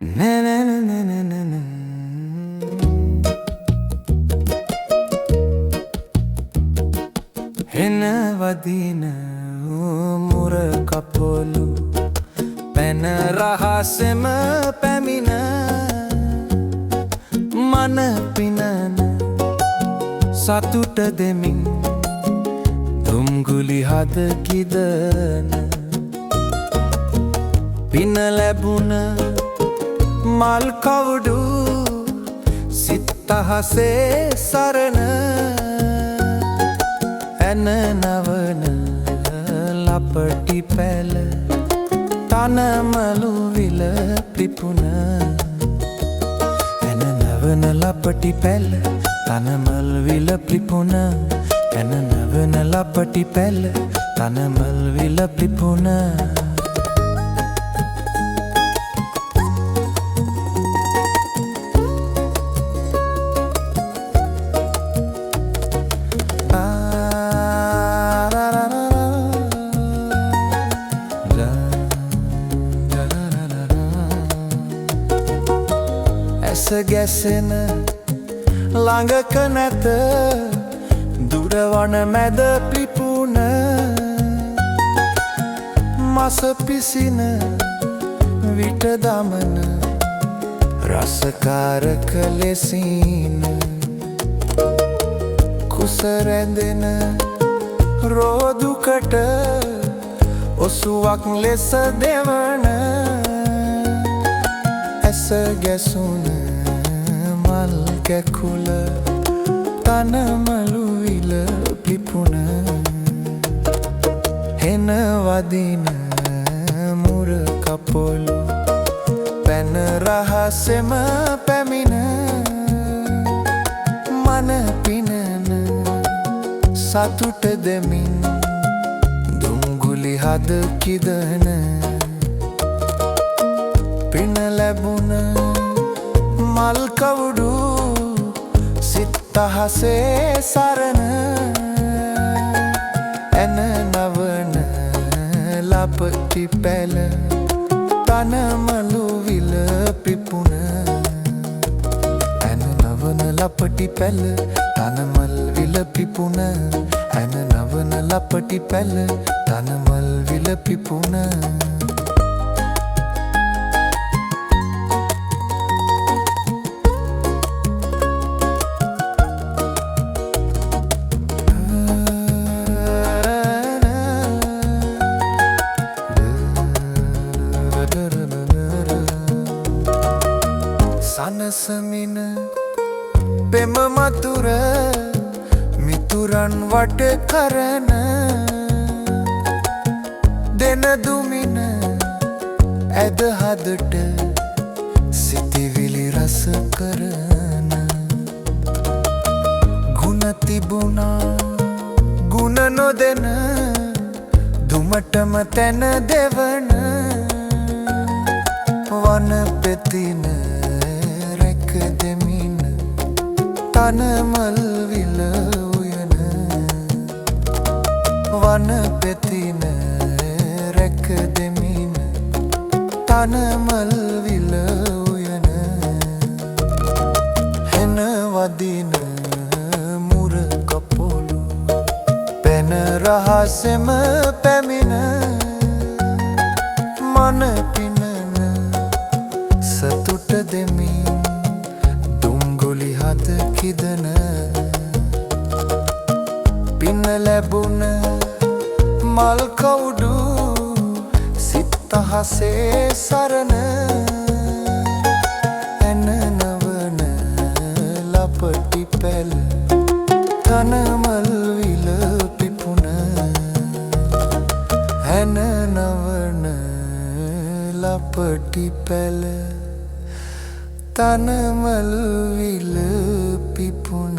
Na na na na na na na. Henavadina mura kapolu pena rahasema pamina mana pinana satuta demin dumguli hada kidana pina labuna mal kavdu sittahase sarana navana lapati pela tanamalu vila pripuna navana lapati pela tanamalu vila pripuna navana lapati pela tanamalu vila pripuna ගැසෙන ළඟක නැත දුරවන මැද පිපුන මස පිසින විට දමන රසකාරක ලෙසින් කුස රැඳෙන රෝදුකට ඔසුවක් ලෙස දෙවන ඇස ගැසුන මල් කැකුල තනමලු විල පිපුන හෙන වදින මුර කපොලු පැන රහසෙම පැමිණ මන පිනන සතුට දෙමින් දුම්ගුලි හද කිදන පින ලැබුණ මල් කවුඩු සිත්තහසේ සරණ ඇන නවන ලපටි පැල තනමලු විල පිපුන ඇන නවන ලපටි පැල තනමල් විල පිපුන ඇන නවන ලපටි පැල තනමල් විල පිපුන සනසමින පෙම මතුර මිතුරන් වට කරන දෙන දුමින ඇද හදට සිතිවිලි රස කරන ගුණ තිබුණා ගුණ නොදෙන දුමටම තැන දෙවන වන පෙතින දෙමින තනමල් විල උයන වන පෙතින රැක දෙමින තනමල් විල උයන හෙන වදින මුර කපොලු පැන රහසෙම පැමිණ මන පිනන සතුට දෙමින් හද කිදන පින ලැබුණ මල් කවුඩු සිත්තහසේ සරණ ඇන නවන ලපටි පැල තනමල් විල පිපුන ඇන නවන ලපටි පැල තනමල් විල පිපුන